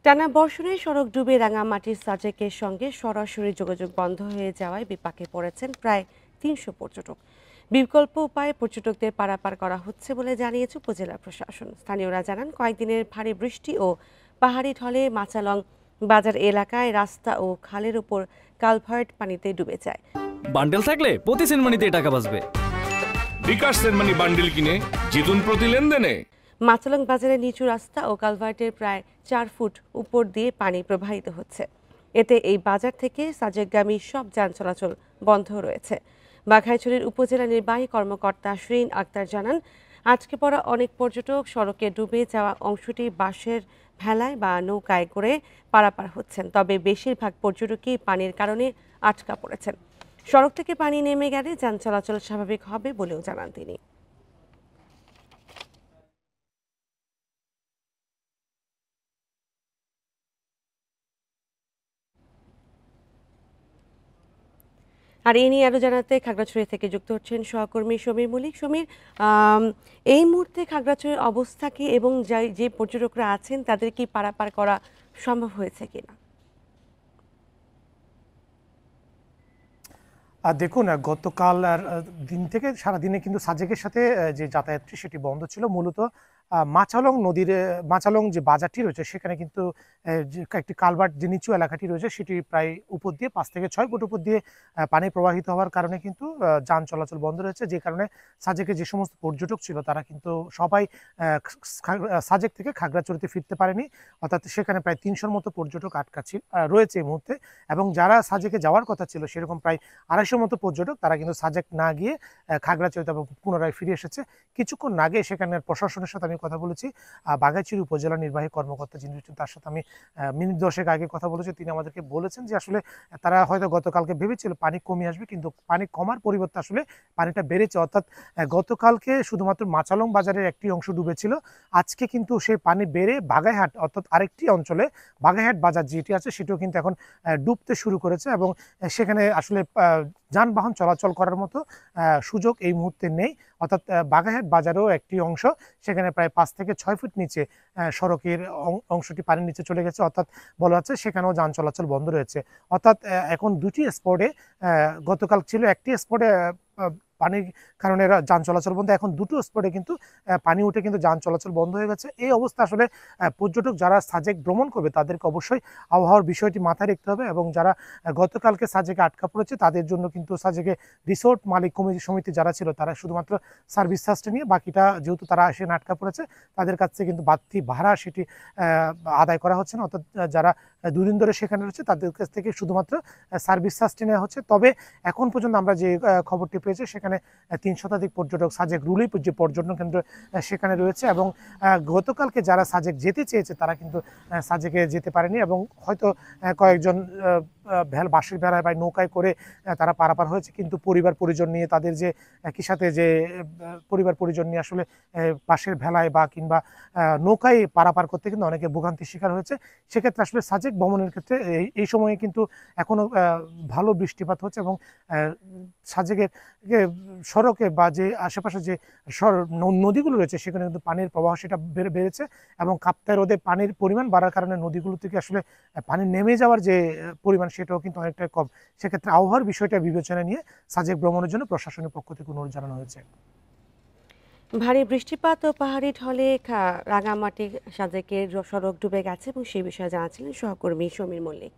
টানা বর্ষণে সড়ক ডুবে রাঙামাটির সাজেকের সঙ্গে সরাসরি যোগাযোগ বন্ধ হয়ে যাওয়ায় বিপাকে পড়েছেন প্রায় ৩০০ পর্যটক। বিকল্প উপায়ে পর্যটকদের পারাপার করা হচ্ছে বলে জানিয়েছে উপজেলা প্রশাসন। স্থানীয়রা জানান, কয়েকদিনের ভারী বৃষ্টি ও পাহাড়ি ঢলে মাচালং বাজার এলাকায় রাস্তা ও খালের উপর কালভার্ট পানিতে ডুবে যায়। বান্ডেল থাকলে প্রতি সেনমানিতে টাকা বাঁচবে। বিকাশ সেনমানি বান্ডেল কিনে জিতুন প্রতি লেনদেনে। মাচালং বাজারের নিচু রাস্তা ও কালভার্টের প্রায় ৪ ফুট উপর দিয়ে পানি প্রবাহিত হচ্ছে। এতে এই বাজার থেকে সাজেকগামী সব যান চলাচল বন্ধ রয়েছে। বাঘাইছড়ির উপজেলা নির্বাহী কর্মকর্তা শিরিন আক্তার জানান, আটকে পড়া অনেক পর্যটক সড়কে ডুবে যাওয়া অংশটি বাঁশের ভেলায় বা নৌকায় করে পারাপার হচ্ছেন। তবে বেশিরভাগ পর্যটকই পানির কারণে আটকা পড়েছেন। সড়ক থেকে পানি নেমে গেলে যান চলাচল স্বাভাবিক হবে বলেও জানান তিনি। আর এই নিয়ে আরো জানাতে খাগড়াছড়ি থেকে যুক্ত হচ্ছেন সহকর্মী সমীর মল্লিক। সমীর, এই মুহূর্তে খাগড়াছড়ির অবস্থা কি এবং যে পর্যটকরা আছেন তাদের কি পারাপার করা সম্ভব হয়েছে কিনা? দেখুন, গতকাল দিন থেকে সারাদিনে কিন্তু সাজেকের সাথে যে যাতায়াতটি সেটি বন্ধ ছিল। মূলত মাচালং নদীর মাচালং যে বাজারটি রয়েছে সেখানে কিন্তু যে একটি কালভার্ট যে নিচু এলাকাটি রয়েছে সেটি প্রায় উপর দিয়ে ৫ থেকে ৬ ফুট উপর দিয়ে পানি প্রবাহিত হওয়ার কারণে কিন্তু যান চলাচল বন্ধ রয়েছে। যে কারণে সাজেকে যে সমস্ত পর্যটক ছিল তারা কিন্তু সবাই সাজেক থেকে খাগড়াছড়িতে ফিরতে পারেনি। অর্থাৎ সেখানে প্রায় ৩০০-র মতো পর্যটক আটকা রয়েছে এই মুহূর্তে। এবং যারা সাজেকে যাওয়ার কথা ছিল সেরকম প্রায় ২৫০ মতো পর্যটক তারা কিন্তু সাজেক না গিয়ে খাগড়াছড়িতে পুনরায় ফিরে এসেছে। কিছুক্ষণ আগে সেখানের প্রশাসনের সাথে আমি কথা বলেছি। বাঘাইছড়ি উপজেলা নির্বাহী কর্মকর্তা যিনি রয়েছেন তার সাথে আমি মিনিট ১০ আগে কথা বলেছি। তিনি আমাদেরকে বলেছেন যে আসলে তারা হয়তো গতকালকে ভেবেছিল পানি কমে আসবে, কিন্তু পানি কমার পরিবর্তে আসলে পানিটা বেড়েছে। অর্থাৎ গতকালকে শুধুমাত্র মাচালং বাজারের একটি অংশ ডুবেছিল, আজকে কিন্তু সেই পানি বেড়ে বাগাইহাট অর্থাৎ আরেকটি অঞ্চলে বাগাইহাট বাজার যেটি আছে সেটিও কিন্তু এখন ডুবতে শুরু করেছে। এবং সেখানে আসলে যানবাহন চলাচল করার মতো সুযোগ এই মুহূর্তে নেই। অর্থাৎ বাগাইহাট বাজারেও একটি অংশ সেখানে প্রায় ৫ থেকে ৬ ফুট নিচে সড়কের অংশটি পানির নিচে চলে গেছে। অর্থাৎ বলা হচ্ছে সেখানেও যান চলাচল বন্ধ রয়েছে। অর্থাৎ এখন দুটি স্পটে, গতকাল ছিল একটি স্পটে পানির কারণে যান চলাচল বন্ধ, এখন দুটো স্পটে কিন্তু পানি উঠে কিন্তু যান চলাচল বন্ধ হয়ে গেছে। এই অবস্থা আসলে পর্যটক যারা সাজেক ভ্রমণ করবে তাদেরকে অবশ্যই আবহাওয়ার বিষয়টি মাথায় রাখতে হবে। এবং যারা গতকালকে সাজেকে আটকা পড়েছে তাদের জন্য কিন্তু সাজেকে রিসোর্ট মালিক সমিতি যারা ছিল তারা শুধুমাত্র সার্ভিস চার্জটা নিয়ে, বাকিটা যেহেতু তারা এসে আটকা পড়েছে তাদের কাছ থেকে কিন্তু বাড়তি ভাড়া সেটি আদায় করা হচ্ছে না। অর্থাৎ যারা দুদিন ধরে সেখানে রয়েছে তাদের কাছ থেকে শুধুমাত্র সার্ভিস চার্জটি নেওয়া হচ্ছে। তবে এখন পর্যন্ত আমরা যে খবরটি পেয়েছি সেখানে ৩০০ শতাধিক পর্যটক সাজেক রুলি যে পর্যটন কেন্দ্র সেখানে রয়েছে। এবং গতকালকে যারা সাজেক যেতে চেয়েছে তারা কিন্তু সাজেকে যেতে পারেনি এবং হয়তো কয়েকজন বাঁশের ভেলায় বা নৌকায় করে তারা পারাপার হয়েছে। কিন্তু পরিবার পরিজন নিয়ে তাদের যে একই সাথে যে পরিবার পরিজন নিয়ে আসলে বাঁশের ভেলায় বা কিংবা নৌকায় পারাপার করতে কিন্তু অনেকে ভোগান্তির শিকার হয়েছে। সেক্ষেত্রে আসলে সাজেক ভ্রমণের ক্ষেত্রে এই সময়ে কিন্তু এখনো ভালো বৃষ্টিপাত হচ্ছে এবং সাজেকের সড়কে বা যে আশেপাশে যে নদীগুলো রয়েছে সেখানে কিন্তু পানির প্রবাহ সেটা বেড়েছে এবং কাপ্তাই হ্রদে পানির পরিমাণ বাড়ার কারণে নদীগুলো থেকে আসলে পানি নেমে যাওয়ার যে পরিমাণ সেটাও কিন্তু অনেকটা কম। সেক্ষেত্রে আবহাওয়ার বিষয়টা বিবেচনা নিয়ে সাজেক ভ্রমণের জন্য প্রশাসনের পক্ষ থেকে অনুরোধ জানানো হয়েছে। ভারী বৃষ্টিপাত ও পাহাড়ি ঢলে রাঙামাটি সাজেকের সড়ক ডুবে গেছে এবং সেই বিষয়ে জানাচ্ছিলেন সহকর্মী সমীর মল্লিক।